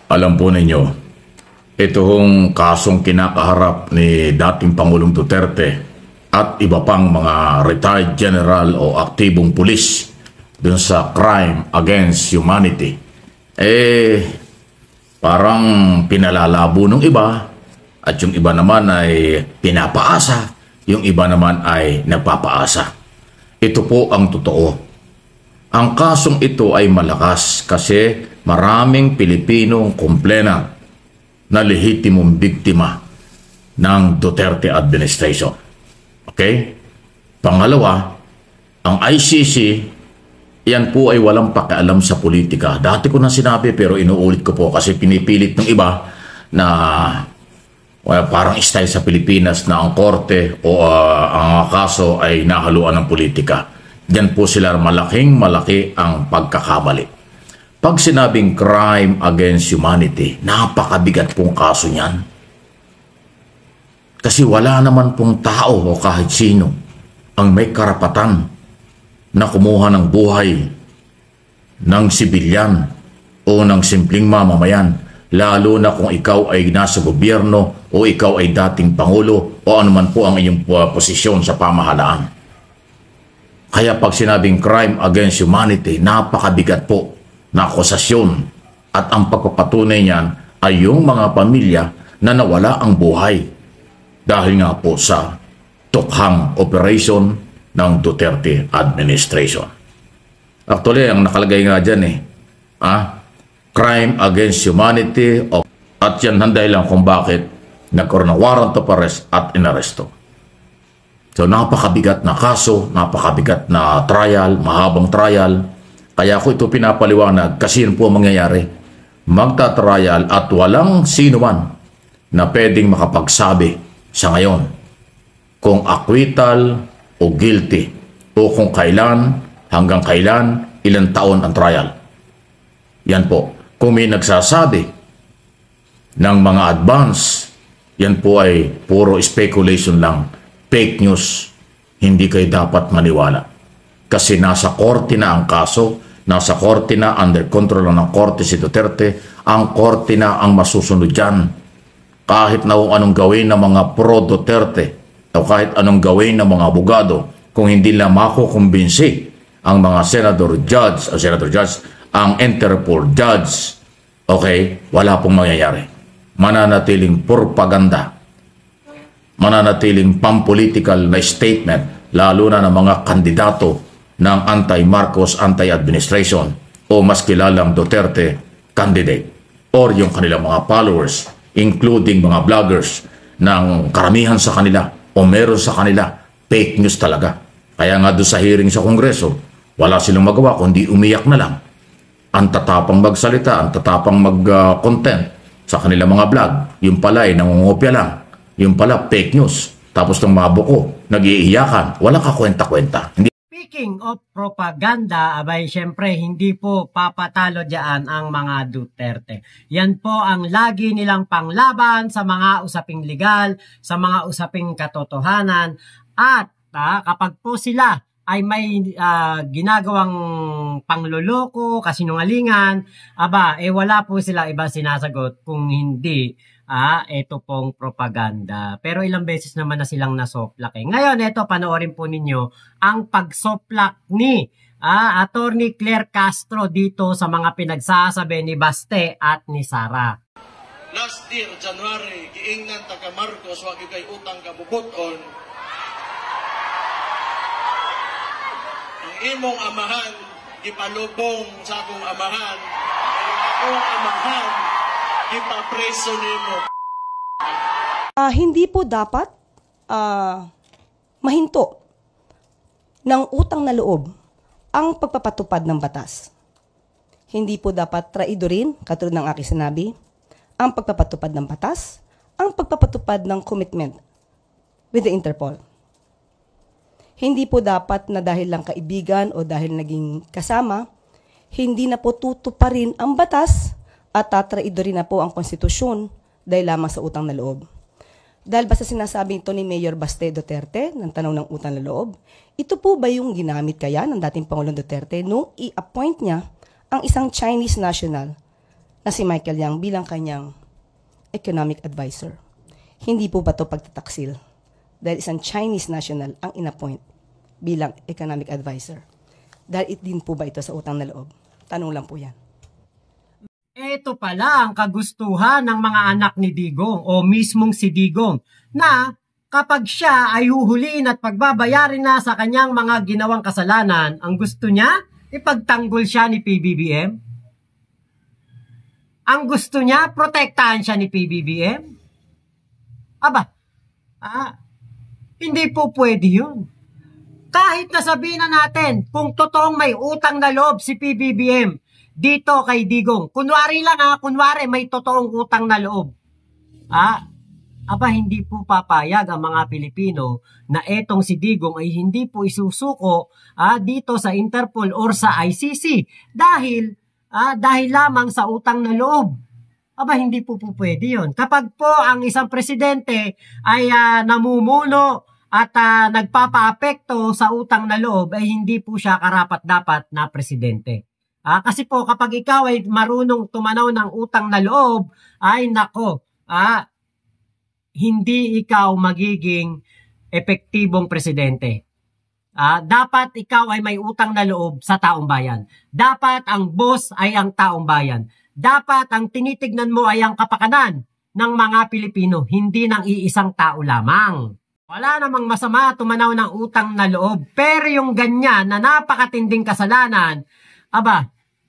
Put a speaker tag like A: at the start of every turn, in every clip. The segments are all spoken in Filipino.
A: Alam po ninyo, itong kasong kinakaharap ni dating Pangulong Duterte at iba pang mga retired general o aktibong pulis dun sa crime against humanity, parang pinalalabo ng iba at yung iba naman ay pinapaasa, yung iba naman ay nagpapaasa. Ito po ang totoo. Ang kasong ito ay malakas kasi maraming Pilipinong complainant na lehitimong biktima ng Duterte administration. Okay? Pangalawa, ang ICC, yan po ay walang pakialam sa politika. Dati ko na sinabi pero inuulit ko po kasi pinipilit ng iba na parang style sa Pilipinas na ang korte o ang kaso ay nahaluan ng politika. Diyan po sila malaki ang pagkakamali. Pag sinabing crime against humanity, napakabigat pong kaso niyan. Kasi wala naman pong tao o kahit sino ang may karapatan na kumuha ng buhay ng sibilyan o ng simpleng mamamayan, lalo na kung ikaw ay nasa gobyerno o ikaw ay dating pangulo o anuman po ang iyong posisyon sa pamahalaan. Kaya pag sinabing crime against humanity, napakabigat po na akusasyon at ang pagpapatunay niyan ay yung mga pamilya na nawala ang buhay dahil nga po sa tukhang operation ng Duterte administration. Actually, ang nakalagay nga dyan crime against humanity at yan ang dahilan kung bakit nagkaroon ng warrant of arrest at inaresto. So napakabigat na kaso, napakabigat na trial, mahabang trial. Kaya ko ito pinapaliwanag kasi yun po mangyayari. Magta-trial at walang sino man na pwedeng makapagsabi sa ngayon kung acquittal o guilty o kung kailan, hanggang kailan, ilang taon ang trial. Yan po. Kung may nagsasabi ng mga advance, yan po ay puro speculation lang. Fake news, hindi kayo dapat maniwala. Kasi nasa korte na ang kaso, nasa korte na, under control ng korte si Duterte, ang korte na ang masusunod dyan. Kahit na kung anong gawin ng mga pro-Duterte, o kahit anong gawin ng mga abogado, kung hindi lang makukumbinsi ang mga senator judge, ang Interpol judge, okay, wala pong mangyayari. Mananatiling propaganda, mananatiling pampolitical na statement, lalo na ng mga kandidato ng anti-Marcos, anti-administration o mas kilalang Duterte candidate or yung kanilang mga followers, including mga vloggers ng karamihan sa kanila o meron sa kanila fake news talaga. Kaya nga doon sa hearing sa Kongreso, wala silang magawa kundi umiyak na lang. Ang tatapang magsalita, ang tatapang mag-content sa kanilang mga vlog, yung pala ay nangungopia lang. Yung pala, fake news. Tapos ng mga buko, nag-iiyakan. Wala ka kwenta-kwenta.
B: Speaking of propaganda, abay syempre hindi po papatalo diyan ang mga Duterte. Yan po ang lagi nilang panglaban sa mga usaping legal, sa mga usaping katotohanan. At kapag po sila ay may ginagawang pangloloko, kasinungalingan, wala po sila iba sinasagot kung hindi ito pong propaganda. Pero ilang beses naman na silang nasoplak Ngayon, ito, panoorin po ninyo ang pagsoplak ni Attorney Claire Castro dito sa mga pinagsasabi ni Baste at ni Sara.
C: Last year, January, giingnan taga Marcos, wag kay utang kabubuton. Ang imong amahan, gipalubong sa akong amahan. Ang amahan, ipapreso nimo.
D: Hindi po dapat mahinto ng utang na loob ang pagpapatupad ng batas. Hindi po dapat traidorin, katulad ng aking sinabi, ang pagpapatupad ng batas, ang pagpapatupad ng commitment with the Interpol. Hindi po dapat na dahil lang kaibigan o dahil naging kasama, hindi na po tutuparin ang batas at tatraidorin na po ang konstitusyon dahil lamang sa utang na loob. Dahil basta sinasabi ito ni Mayor Baste Duterte ng tanong ng utang na loob, ito po ba yung ginamit kaya ng dating Pangulong Duterte nung i-appoint niya ang isang Chinese national na si Michael Yang bilang kanyang economic advisor. Hindi po ba ito pagtataksil? Dahil isang Chinese national ang inappoint bilang economic advisor. Dahil din po ba ito sa utang na loob? Tanong lang po yan.
B: Ito pala ang kagustuhan ng mga anak ni Digong o mismong si Digong na kapag siya ay huhuliin at pagbabayarin na sa kanyang mga ginawang kasalanan, ang gusto niya, ipagtanggol siya ni PBBM. Ang gusto niya, protektahan siya ni PBBM. Aba, hindi po pwede yun. Kahit nasabihin na natin kung totoong may utang na loob si PBBM dito kay Digong. Kunwari lang kunwari may totoong utang na loob. Hindi po papayag ang mga Pilipino na etong si Digong ay hindi po isusuko dito sa Interpol or sa ICC dahil lamang sa utang na loob. Hindi po pwede yun. Kapag po ang isang presidente ay namumuno at nagpapaapekto sa utang na loob, ay hindi po siya karapat-dapat na presidente. Kasi po kapag ikaw ay marunong tumanaw ng utang na loob, ay nako, hindi ikaw magiging epektibong presidente. Dapat ikaw ay may utang na loob sa taong bayan. Dapat ang boss ay ang taong bayan. Dapat ang tinitignan mo ay ang kapakanan ng mga Pilipino, hindi ng iisang tao lamang. Wala namang masama tumanaw ng utang na loob. Pero yung ganyan na napakatinding kasalanan,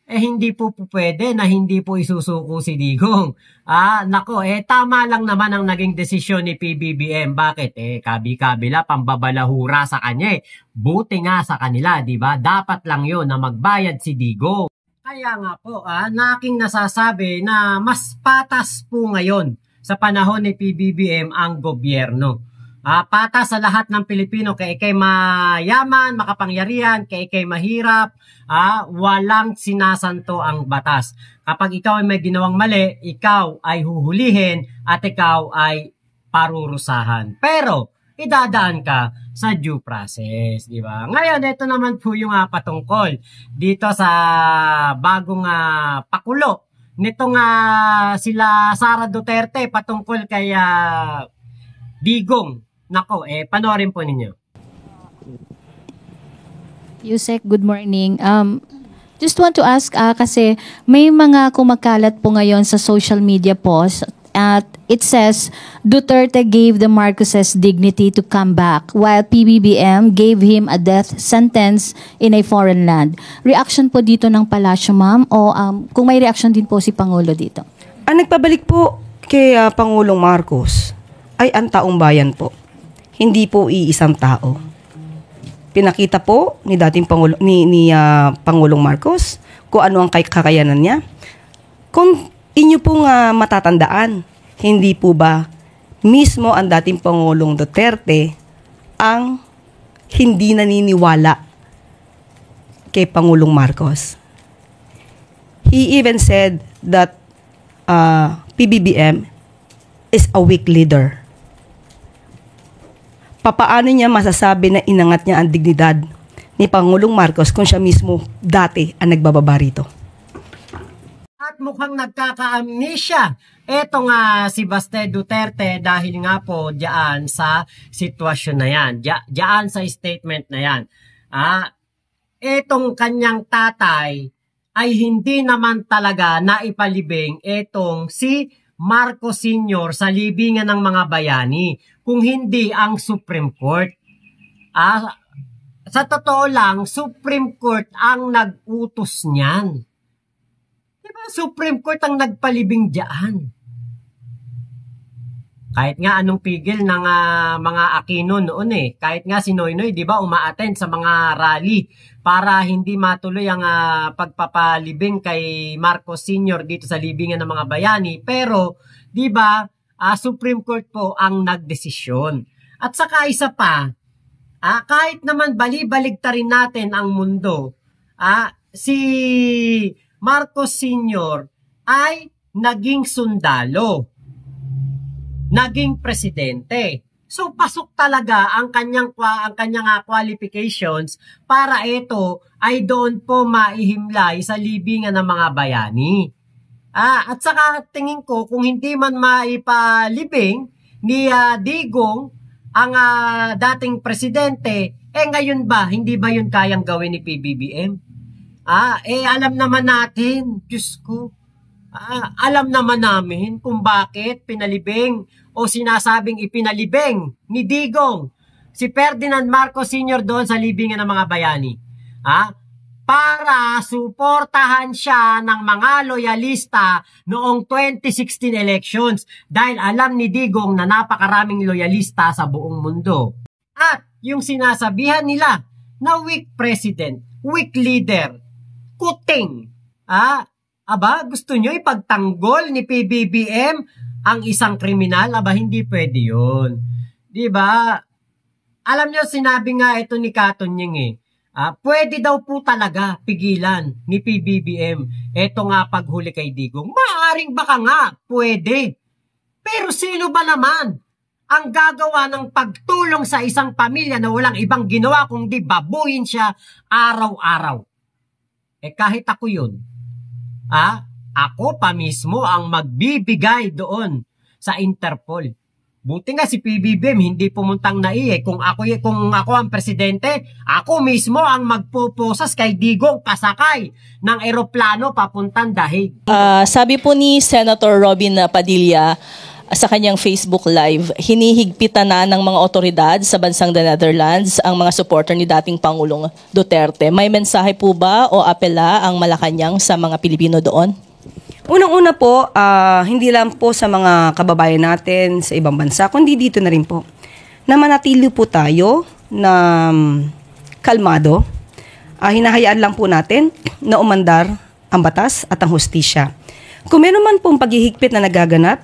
B: hindi po pwede na hindi po isusuko si Digong. Tama lang naman ang naging desisyon ni PBBM. Bakit? Kabi-kabila, pambabalahura sa kanya. Buti nga sa kanila, di ba? Dapat lang yun na magbayad si Digong. Kaya nga po, naking nasasabi na mas patas po ngayon sa panahon ni PBBM ang gobyerno. Patas sa lahat ng Pilipino, kay mayaman, makapangyarihan, kay mahirap, walang sinasanto ang batas. Kapag ikaw ay may ginawang mali, ikaw ay huhulihin at ikaw ay parurusahan. Pero idadaan ka sa due process, di ba? Ngayon, ito naman po yung patungkol dito sa bagong pakulo nitong sila Sara Duterte patungkol kay Digong. Nako, panoorin po ninyo.
E: Yusek, good morning. Just want to ask, kasi may mga kumakalat po ngayon sa social media post at it says, Duterte gave the Marcoses dignity to come back while PBBM gave him a death sentence in a foreign land. Reaction po dito ng palasyo, ma'am? O kung may reaction din po si Pangulo dito?
D: Ang nagpabalik po kay Pangulong Marcos ay ang taong bayan po. Hindi po iisang tao. Pinakita po ni dating Pangulong Marcos kung ano ang kakayanan niya. Kung inyo pong matatandaan, hindi po ba mismo ang dating Pangulong Duterte ang hindi naniniwala kay Pangulong Marcos? He even said that PBBM is a weak leader. Papaano niya masasabi na inangat niya ang dignidad ni Pangulong Marcos kung siya mismo dati ang nagbababa rito?
B: At mukhang nagkaka-amnesia etong si Baste Duterte dahil nga po diyan sa sitwasyon na yan. Diyan sa statement na yan. Etong kanyang tatay ay hindi naman talaga naipalibing etong si Marcos Sr. sa libingan ng mga bayani, kung hindi ang Supreme Court. Sa totoo lang, Supreme Court ang nag-utos niyan. Diba? Supreme Court ang nagpalibing diyan. Kahit nga anong pigil ng mga Aquino noon Kahit nga si Noynoy, di ba, umaattend sa mga rally para hindi matuloy ang pagpapalibing kay Marcos Sr. dito sa libingan ng mga bayani. Pero, di ba, Supreme Court po ang nagdesisyon. At saka isa pa, kahit naman bali-baligtarin natin ang mundo, si Marcos Sr. ay naging sundalo, naging presidente. So pasok talaga ang kanyang qualifications para ito ay doon po maihimlay sa libingan ng mga bayani. At saka tingin ko kung hindi man maipalibing ni Digong ang dating presidente, ngayon ba, hindi ba yun kayang gawin ni PBBM? Alam naman natin, Diyos ko, alam naman namin kung bakit pinalibing o sinasabing ipinalibing ni Digong si Ferdinand Marcos Sr. doon sa libingan ng mga bayani. Para suportahan siya ng mga loyalista noong 2016 elections dahil alam ni Digong na napakaraming loyalista sa buong mundo. At yung sinasabihan nila na weak president, weak leader, kuting. Gusto nyo ipagtanggol ni PBBM ang isang kriminal? Hindi pwede yun. Diba? Alam nyo, sinabi nga ito ni Katonying pwede daw po talaga pigilan ni PBBM ito nga paghuli kay Digong. Maaring baka nga, pwede. Pero sino ba naman ang gagawa ng pagtulong sa isang pamilya na walang ibang ginawa kundi babuyin siya araw-araw? Kahit ako yun. Ako pa mismo ang magbibigay doon sa Interpol. Buti nga si PBBM hindi pumuntang Kung ako ang presidente, ako mismo ang magpuposas kay Digong pasakay ng eroplano papuntang Dahig.
F: Sabi po ni Senator Robin Padilla sa kanyang Facebook Live, hinihigpitan na ng mga otoridad sa bansang The Netherlands ang mga supporter ni dating Pangulong Duterte. May mensahe po ba o apela ang Malacanang sa mga Pilipino doon?
D: Unang-una po, hindi lang po sa mga kababayan natin sa ibang bansa, kundi dito na rin po, na manatili po tayo na kalmado. Hinahayaan lang po natin na umandar ang batas at ang hustisya. Kung meron man pong paghihigpit na nagaganap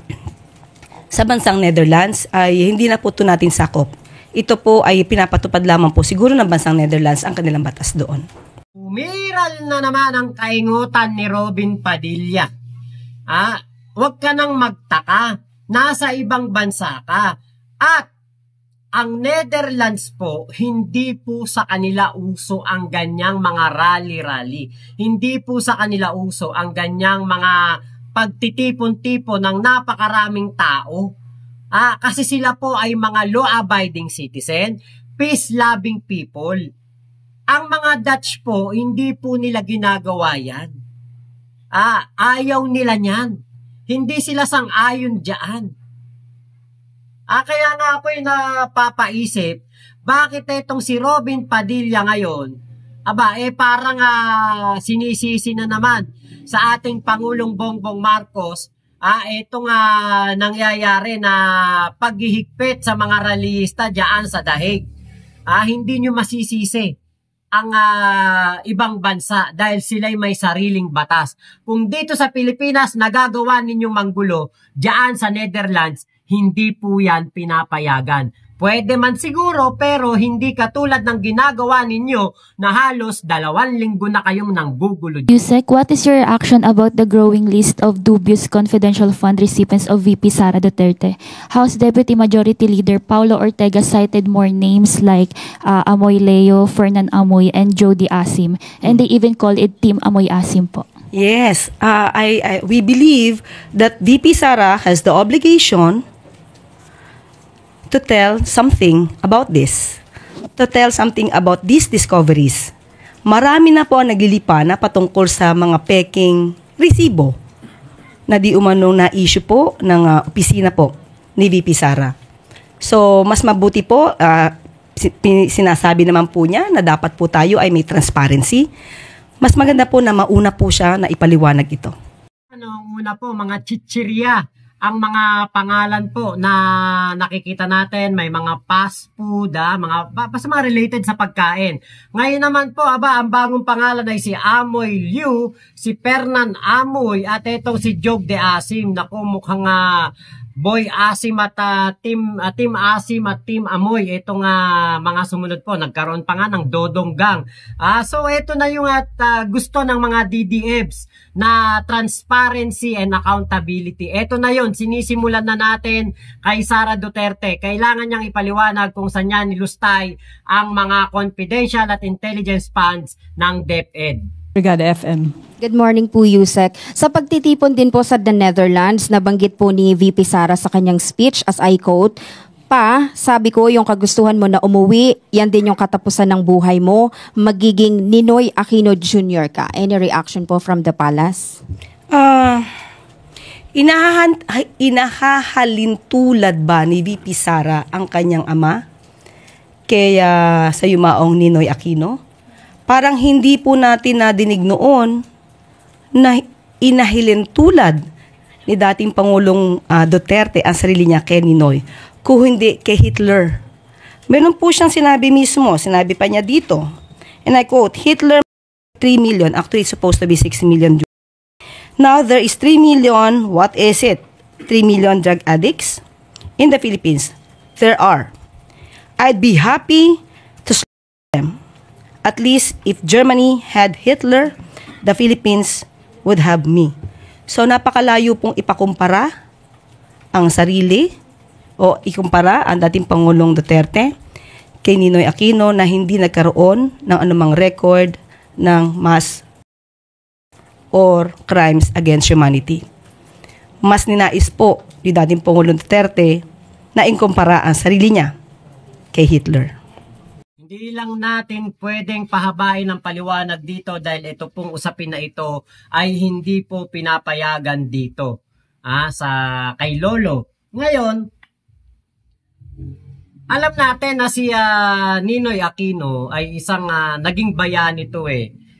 D: sa bansang Netherlands, ay hindi na po ito natin sakop. Ito po ay pinapatupad lamang po siguro ng bansang Netherlands ang kanilang batas doon.
B: Umiral na naman ang kaingutan ni Robin Padilla. Huwag ka nang magtaka. Nasa ibang bansa ka. At ang Netherlands po, hindi po sa kanila uso ang ganyang mga rally-rally. Hindi po sa kanila uso ang ganyang mga pagtitipon-tipon ng napakaraming tao. Kasi sila po ay mga law-abiding citizen, peace-loving people. Ang mga Dutch po, hindi po nila ginagawa yan. Ayaw nila niyan. Hindi sila sang-ayon dyan. Kaya nga ako'y napapaisip, bakit itong si Robin Padilla ngayon, parang sinisisi na naman sa ating Pangulong Bongbong Marcos, itong nangyayari na paghihigpit sa mga rallyista dyan sa Dahig. Hindi nyo masisisi ang ibang bansa dahil sila'y may sariling batas. Kung dito sa Pilipinas nagagawa ninyong manggulo, diyan sa Netherlands, hindi po yan pinapayagan. Pwede man siguro pero hindi katulad ng ginagawa ninyo na halos 2 linggo na kayong nanggugulo.
E: Yusek, what is your reaction about the growing list of dubious confidential fund recipients of VP Sara Duterte? House Deputy Majority Leader Paulo Ortega cited more names like Amoy Leo, Fernan Amoy, and Jody Asim. And they even call it Team Amoy Asim po.
D: Yes, we believe that VP Sara has the obligation to tell something about this. To tell something about these discoveries. Marami na po ang naglilipa na patungkol sa mga peking resibo na di umano na issue po ng opisina po ni VP Sara. So, mas mabuti po, sinasabi naman po niya na dapat po tayo ay may transparency. Mas maganda po na mauna po siya na ipaliwanag ito.
B: Una po, mga chichirya. Ang mga pangalan po na nakikita natin, may mga fast food, basta mga related sa pagkain. Ngayon naman po, ang bagong pangalan ay si Amoy Liu, si Fernan Amoy, at itong si Jog de Asim. Naku, mukhang Boy Asim at Team Asim at Team Amoy. Itong mga sumunod po, nagkaroon pa nga ng Dodong Gang. So ito na yung gusto ng mga DDFs na transparency and accountability. Ito na yon, sinisimulan na natin kay Sara Duterte. Kailangan niyang ipaliwanag kung saan niya nilustay ang mga confidential at intelligence funds ng DepEd.
G: Brigada FM.
H: Good morning po, Yusek. Sa pagtitipon din po sa The Netherlands, nabanggit po ni VP Sara sa kanyang speech, as I quote, sabi ko, yung kagustuhan mo na umuwi, yan din yung katapusan ng buhay mo, magiging Ninoy Aquino Jr. ka. Any reaction po from the palace?
D: Inahahalintulad ba ni VP Sara ang kanyang ama kaya sa yumaong Ninoy Aquino? Parang hindi po natin nadinig noon na inahilintulad ni dating Pangulong Duterte ang sarili niya kay Ninoy, kung hindi kay Hitler. Meron po siyang sinabi mismo, sinabi pa niya dito, and I quote, Hitler 3 million, actually it's supposed to be 6 million. Now there is 3 million, what is it? 3 million drug addicts in the Philippines. There are. I'd be happy to slaughter them. At least if Germany had Hitler, the Philippines would have me. So napakalayo pong ipakumpara ang sarili o ikumpara ang dating Pangulong Duterte kay Ninoy Aquino na hindi nagkaroon ng anumang record ng mass or crimes against humanity. Mas ninais po ni dating Pangulong Duterte na ikumpara ang sarili niya kay Hitler.
B: Hindi lang natin pwedeng pahabain ang paliwanag dito dahil ito pong usapin na ito ay hindi po pinapayagan dito sa kay Lolo. Ngayon, alam natin na si Ninoy Aquino ay isang naging bayani ito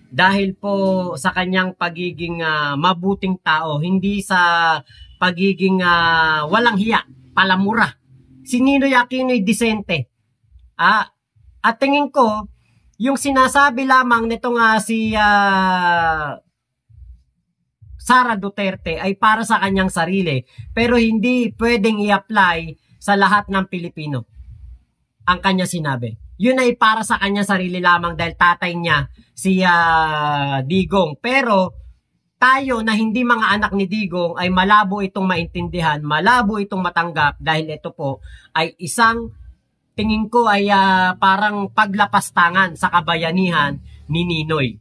B: dahil po sa kanyang pagiging mabuting tao, hindi sa pagiging walang hiya, palamura. Si Ninoy Aquino ay disente. At tingin ko, yung sinasabi lamang nitong si Sara Duterte ay para sa kanyang sarili, pero hindi pwedeng i-apply sa lahat ng Pilipino ang kanya sinabi. Yun ay para sa kanya sarili lamang dahil tatay niya si Digong. Pero tayo na hindi mga anak ni Digong ay malabo itong maintindihan, malabo itong matanggap dahil ito po ay isang tingin ko ay parang paglapastangan sa kabayanihan ni Ninoy.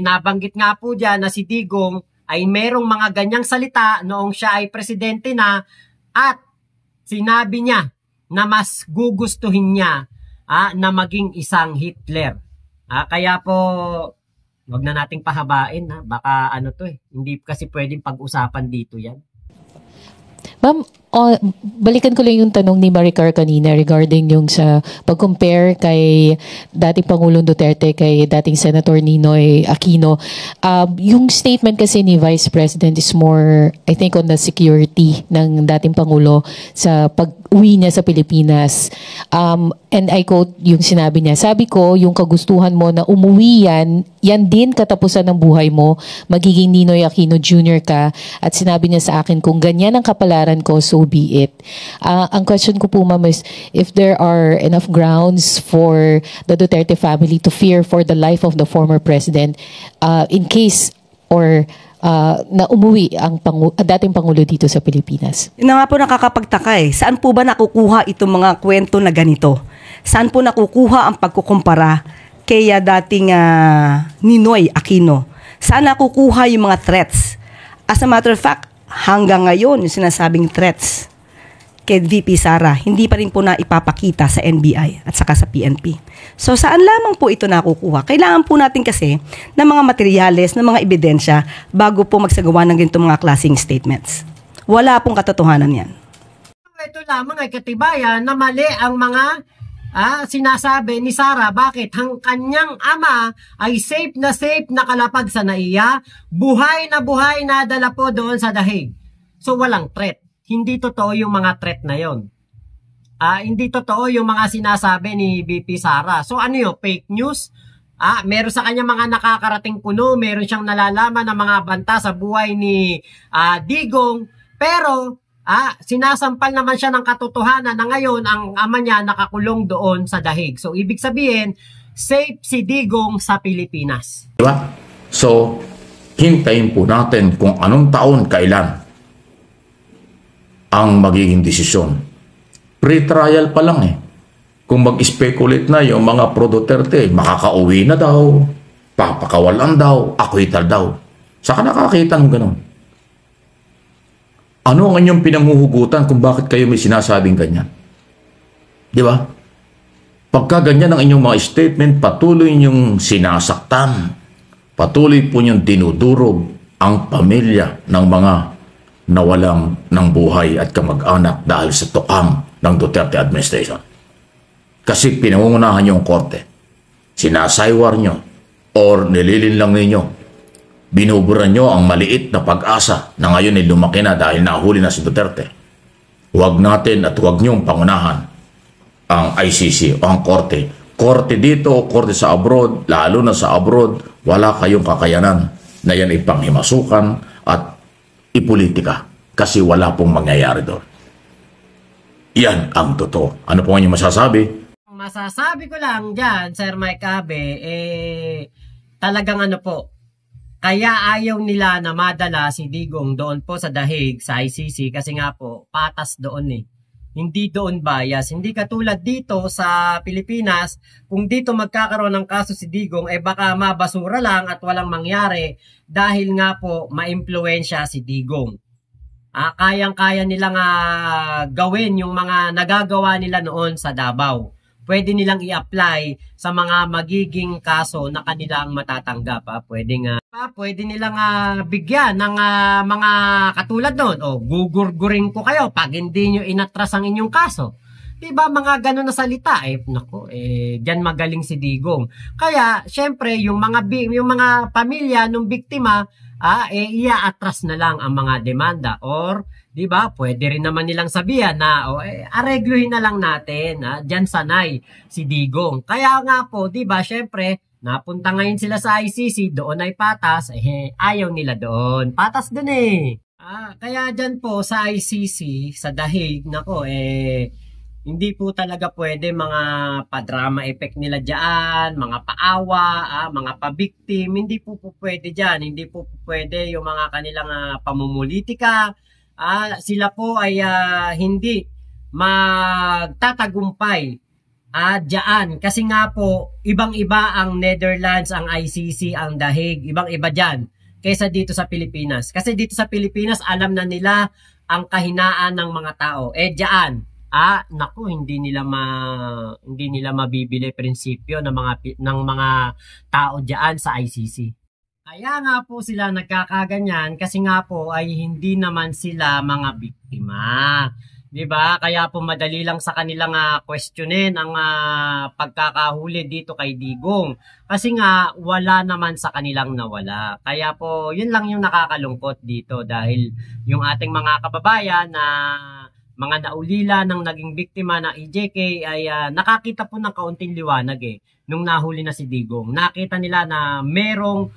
B: Nabanggit nga po dyan na si Digong ay merong mga ganyang salita noong siya ay presidente na at sinabi niya na mas gugustuhin niya na maging isang Hitler. Kaya po, wag na nating pahabain. Baka hindi kasi pwedeng pag-usapan dito yan.
I: Ma'am, balikan ko lang yung tanong ni Maricar kanina regarding yung sa pag-compare kay dating Pangulong Duterte kay dating Senator Ninoy Aquino. Yung statement kasi ni Vice President is more, I think, on the security ng dating Pangulo sa pag-uwi niya sa Pilipinas. And I quote yung sinabi niya, sabi ko, yung kagustuhan mo na umuwi yan din katapusan ng buhay mo, magiging Ninoy Aquino Jr. ka. At sinabi niya sa akin, kung ganyan ang kapalaran ko, so be it. Ang question ko po, ma'am, is if there are enough grounds for the Duterte family to fear for the life of the former president in case or na umuwi ang dating Pangulo dito sa Pilipinas. Yun
D: nga po nakakapagtaka Saan po ba nakukuha itong mga kwento na ganito? Saan po nakukuha ang pagkukumpara kay dating Ninoy Aquino? Saan nakukuha yung mga threats? As a matter of fact, hanggang ngayon yung sinasabing threats kay VP Sara, hindi pa rin po na ipapakita sa NBI at saka sa PNP. So saan lamang po ito nakukuha? Kailangan po natin kasi ng mga materyales, ng mga ebidensya bago po magsagawa ng ganitong mga klaseng statements. Wala pong katotohanan yan.
B: Ito lamang ay katibayan na mali ang mga sinasabi ni Sara. Bakit? Ang kanyang ama ay safe na kalapag sa NAIA, buhay na dala po doon sa dahig. So walang threat. Hindi totoo yung mga threat na yon. Hindi totoo yung mga sinasabi ni VP Sara. So ano yun? Fake news? Meron sa kanya mga nakakarating kuno, meron siyang nalalaman ng mga banta sa buhay ni Digong, pero sinasampal naman siya ng katotohanan na ngayon ang ama niya nakakulong doon sa dahig. So ibig sabihin, safe si Digong sa Pilipinas.
A: Diba? So, hintayin po natin kung anong taon, kailan ang magiging desisyon. Pre-trial pa lang Kung mag-speculate na yung mga pro-Duterte, makakauwi na daw. papakawalan daw, acquittal daw. Saka nakakita ng ganun. Ano ang inyong pinanguhugutan kung bakit kayo may sinasabing ganyan? Di ba? Pagka ganyan ang inyong mga statement, patuloy niyong sinasaktan. Patuloy po niyong dinudurog ang pamilya ng mga nawalang ng buhay at kamag-anak dahil sa tukang ng Duterte administration. Kasi pinangungunahan niyo ang korte. Sinasaywar niyo or nililinlang ninyo. Binuburan niyo ang maliit na pag-asa na ngayon ay lumaki na dahil nahuli na si Duterte. Huwag natin at huwag niyong pangunahan ang ICC o ang korte. Korte dito o korte sa abroad, lalo na sa abroad, wala kayong kakayanan na yan ipanghimasukan at ipolitika kasi wala pong mangyayari doon. Yan ang totoo. Ano po ang inyong masasabi?
B: Masasabi ko lang dyan, Sir Mike Abe, talagang ano po, kaya ayaw nila na madala si Digong doon po sa Dahig, sa ICC, kasi nga po, patas doon eh. Hindi doon bias. Hindi katulad dito sa Pilipinas, kung dito magkakaroon ng kaso si Digong, baka mabasura lang at walang mangyari dahil nga po maimpluwensya si Digong. Kayang-kaya nilang gawin yung mga nagagawa nila noon sa Davao. Pwede nilang i-apply sa mga magiging kaso na kanilang matatanggap. Pwede nilang bigyan ng mga katulad noon. Gugurgurin ko kayo pag hindi nyo inatras ang inyong kaso. Diba mga ganun na salita? Diyan magaling si Digong. Kaya, syempre, yung mga pamilya ng biktima, ia-atras na lang ang mga demanda. Or, diba, pwede rin naman nilang sabihan na, aregluhin na lang natin. Diyan sanay si Digong. Kaya nga po, diba, syempre, napunta ngayon sila sa ICC, doon ay patas, ayaw nila doon. Patas doon eh. Kaya dyan po sa ICC, sa Dahig, nako hindi po talaga pwede mga padrama effect nila dyan, mga paawa, mga pabiktim, hindi po pwede dyan. Hindi po pwede yung mga kanilang pamumulitika. Sila po ay hindi magtatagumpay dyan. Kasi nga po, ibang-iba ang Netherlands, ang ICC, ang Dahig, ibang-iba dyan kaysa dito sa Pilipinas. Kasi dito sa Pilipinas, alam na nila ang kahinaan ng mga tao. Dyan, naku, hindi nila mabibili prinsipyo ng mga tao diyan sa ICC. Kaya nga po sila nagkakaganyan kasi nga po ay hindi naman sila mga biktima. 'Di ba? Kaya po madali lang sa kanilang questionin ang pagkakahuli dito kay Digong. Kasi nga wala naman sa kanilang nawala. Kaya po 'yun lang yung nakakalungkot dito dahil yung ating mga kababayan na mga naulila ng naging biktima ng EJK ay nakakita po ng kaunting liwanag nung nahuli na si Digong. Nakita nila na merong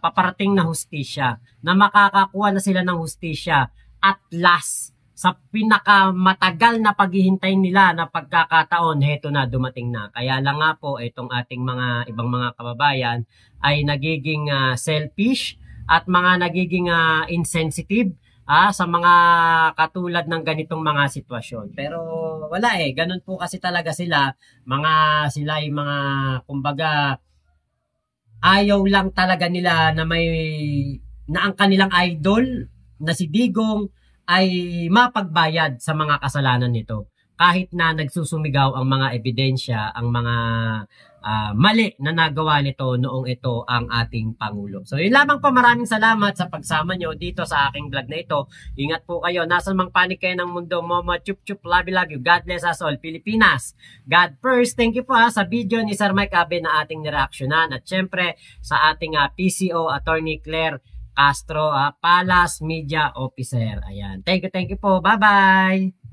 B: paparating na hustisya, na makakakuha na sila ng hustisya at last sa pinakamatagal na paghihintay nila na pagkakataon, heto na, dumating na. Kaya lang nga po itong ating mga ibang mga kababayan ay nagiging selfish at mga nagiging insensitive sa mga katulad ng ganitong mga sitwasyon. Pero wala ganun po kasi talaga sila ay mga kumbaga ayaw lang talaga nila na ang kanilang idol na si Digong ay mapagbayad sa mga kasalanan nito. Kahit na nagsusumigaw ang mga ebidensya, ang mga mali na nagawa nito noong ito ang ating Pangulo. So yun lamang po, maraming salamat sa pagsama nyo dito sa aking vlog na ito. Ingat po kayo, nasa mang panig kayo ng mundo. Momo, chup chup, love you. God bless us all, Pilipinas. God first. Thank you po sa video ni Sir Mike Abe na ating nireaksyonan. At syempre sa ating PCO, Attorney Claire Castro, Palace Media Officer. Ayan. Thank you po. Bye-bye.